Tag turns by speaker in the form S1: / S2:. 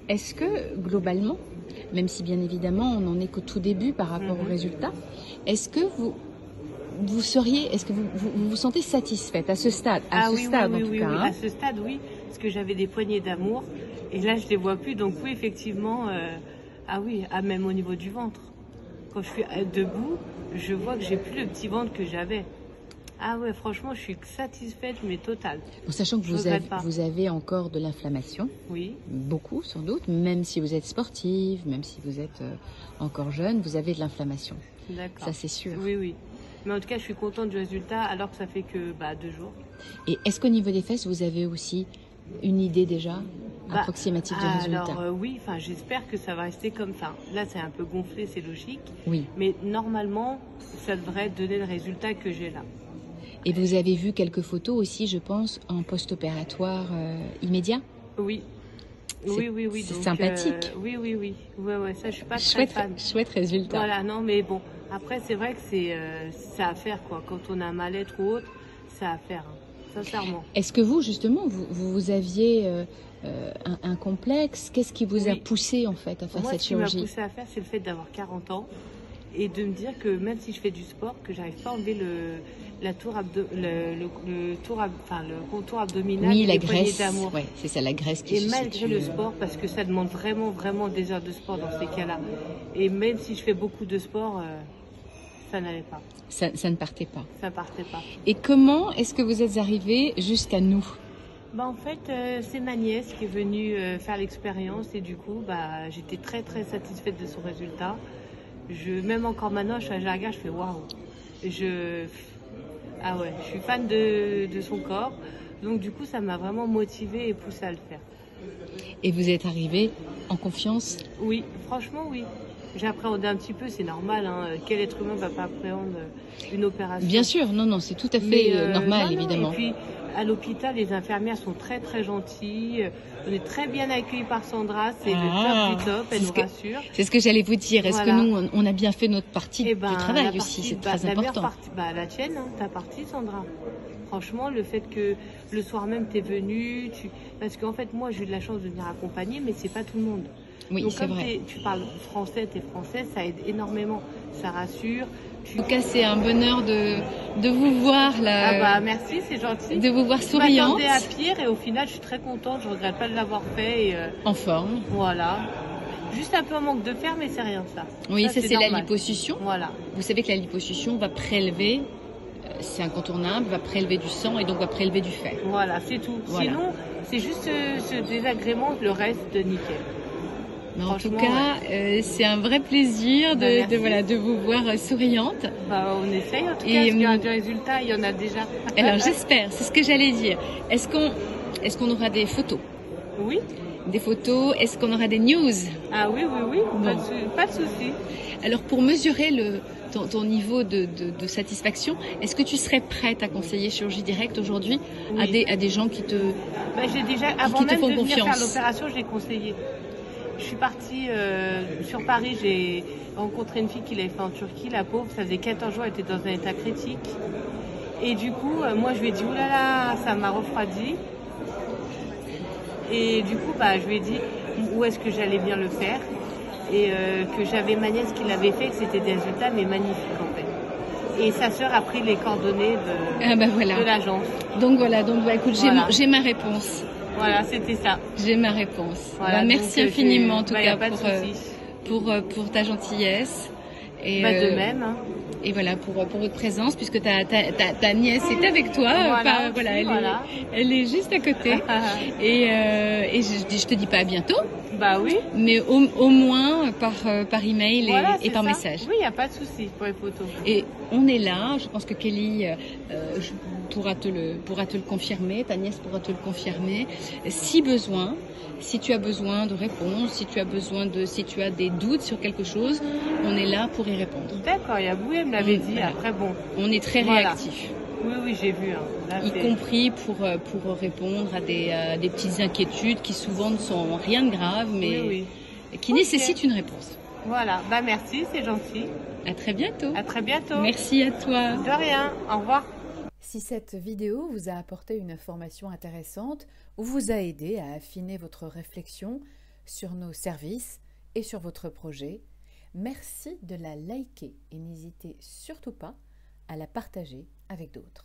S1: est-ce que globalement, même si bien évidemment on n'en est qu'au tout début par rapport aux résultats, est-ce que vous seriez, est-ce que vous vous sentez satisfaite à ce stade,
S2: Ah oui,
S1: stade
S2: oui,
S1: en tout
S2: oui,
S1: cas,
S2: oui.
S1: hein?
S2: À ce stade, oui, parce que j'avais des poignées d'amour et là je les vois plus, donc oui, effectivement, ah oui, ah, même au niveau du ventre. Quand je suis debout, je vois que j'ai plus le petit ventre que j'avais. Ah ouais, franchement, je suis satisfaite, mais totale.
S1: En sachant que
S2: Je regrette pas.
S1: vous avez encore de l'inflammation,
S2: Oui,
S1: beaucoup sans doute, même si vous êtes sportive, même si vous êtes encore jeune, vous avez de l'inflammation.
S2: d'accord.
S1: Ça c'est sûr.
S2: Oui, oui. Mais en tout cas, je suis contente du résultat, alors que ça fait que 2 jours.
S1: Et est-ce qu'au niveau des fesses, vous avez aussi une idée déjà approximative du résultat?
S2: Alors oui, enfin j'espère que ça va rester comme ça. Là, c'est un peu gonflé, c'est logique.
S1: Oui.
S2: Mais normalement, ça devrait donner le résultat que j'ai là.
S1: Et vous avez vu quelques photos aussi, je pense, en post-opératoire immédiat?
S2: Oui. Oui, oui, oui.
S1: C'est
S2: Donc,
S1: sympathique.
S2: Oui, oui, oui. Ouais, ouais, ça, je suis pas très fan.
S1: Chouette résultat.
S2: Voilà, non, mais bon. Après, c'est vrai que c'est à faire, quoi. Quand on a un mal-être ou autre, c'est à faire, hein, sincèrement.
S1: Est-ce que vous, justement, vous aviez un complexe? Qu'est-ce qui vous a poussé, en fait, à faire cette chirurgie?
S2: Moi, ce qui m'a poussé à faire, c'est le fait d'avoir 40 ans et de me dire que même si je fais du sport, que j'arrive pas à enlever le contour abdominal,
S1: oui,
S2: et
S1: la
S2: les poignées
S1: graisse,
S2: d'amour.
S1: ouais, c'est ça, la graisse qui
S2: Et
S1: se
S2: malgré
S1: situe.
S2: le sport, parce que ça demande vraiment, vraiment des heures de sport dans ces cas-là. Et même si je fais beaucoup de sport, ça n'allait pas.
S1: Ça ne partait pas.
S2: Ça partait pas.
S1: Et comment est-ce que vous êtes arrivé jusqu'à nous?
S2: En fait, c'est ma nièce qui est venue faire l'expérience et du coup, j'étais très, très satisfaite de son résultat. Même encore maintenant, je la regarde, je fais waouh. Ah ouais, je suis fan de son corps. Donc du coup, ça m'a vraiment motivée et poussée à le faire.
S1: Et vous êtes arrivé en confiance?
S2: Oui, franchement, oui. J'ai appréhendé un petit peu, c'est normal. Hein. Quel être humain ne va pas appréhender une opération?
S1: Bien sûr, non, c'est tout à fait normal,
S2: non,
S1: évidemment.
S2: Et puis, à l'hôpital, les infirmières sont très, très gentilles. On est très bien accueillis par Sandra. C'est le top du top, elle nous rassure.
S1: C'est ce que j'allais vous dire. Est-ce que nous, on a bien fait notre partie du travail aussi? C'est très important.
S2: La tienne, hein, ta partie, Sandra. Franchement, le fait que le soir même, tu es venue, parce qu'en fait, moi, j'ai eu de la chance de venir accompagner, mais c'est pas tout le monde.
S1: Oui,
S2: donc,
S1: c'est
S2: comme
S1: vrai.
S2: tu parles français, tu es française, ça aide énormément. Ça rassure.
S1: En tout cas, c'est un bonheur de vous voir là.
S2: Merci, c'est gentil.
S1: De vous voir souriante.
S2: Je m'attendais à pire et au final, je suis très contente. Je regrette pas de l'avoir fait.
S1: En forme.
S2: Voilà. Juste un peu en manque de fer, mais c'est rien ça.
S1: Oui, ça c'est la liposuction.
S2: Voilà.
S1: Vous savez que la liposuction va prélever, c'est incontournable, va prélever du sang et donc va prélever du fer.
S2: Voilà, c'est tout. Voilà. Sinon, c'est juste ce désagrément, le reste de nickel.
S1: Mais en tout cas, c'est un vrai plaisir de vous voir souriante.
S2: On essaye en tout cas, du résultat, il y en a déjà.
S1: Alors j'espère, c'est ce que j'allais dire. Est-ce qu'on aura des photos?
S2: Oui.
S1: Des photos, est-ce qu'on aura des news?
S2: Ah oui, oui, oui, bon. Pas de souci.
S1: Alors pour mesurer ton niveau de satisfaction, est-ce que tu serais prête à conseiller chirurgie directe aujourd'hui à des gens qui te
S2: j'ai déjà, avant même
S1: font
S2: de venir
S1: confiance?
S2: Faire l'opération, je l'ai conseillé. Je suis partie sur Paris, j'ai rencontré une fille qui l'avait fait en Turquie, la pauvre, ça faisait 14 jours, elle était dans un état critique. Et du coup, moi je lui ai dit, oulala, ça m'a refroidi. Et du coup, je lui ai dit où est-ce que j'allais bien le faire. Et que j'avais ma nièce qui l'avait fait, que c'était des résultats, mais magnifiques en fait. Et sa sœur a pris les coordonnées de l'agence.
S1: Donc voilà, écoute, j'ai ma réponse.
S2: Voilà, c'était ça.
S1: J'ai ma réponse.
S2: Voilà,
S1: merci infiniment en tout cas
S2: pour
S1: ta gentillesse. Et,
S2: de même. Hein.
S1: Et voilà, pour votre présence, puisque ta nièce est avec toi. Elle est juste à côté. et je te dis pas à bientôt.
S2: Oui.
S1: Mais au moins par email et par message.
S2: Oui, il n'y a pas de souci pour les photos.
S1: Et on est là, je pense que Kelly pourra te le confirmer, ta nièce pourra te le confirmer. Si besoin, si tu as besoin de réponses, si tu as des doutes sur quelque chose, on est là pour y répondre.
S2: D'accord, Yabou, elle me l'avait dit, après bon.
S1: On est très réactifs.
S2: Oui, j'ai vu. Hein. Là,
S1: y compris pour répondre à des petites inquiétudes qui souvent ne sont rien de grave, mais qui nécessitent une réponse.
S2: Voilà, merci, c'est gentil.
S1: À très bientôt.
S2: À très bientôt.
S1: Merci à toi.
S2: De rien, au revoir.
S3: Si cette vidéo vous a apporté une information intéressante ou vous a aidé à affiner votre réflexion sur nos services et sur votre projet, merci de la liker et n'hésitez surtout pas à la partager avec d'autres.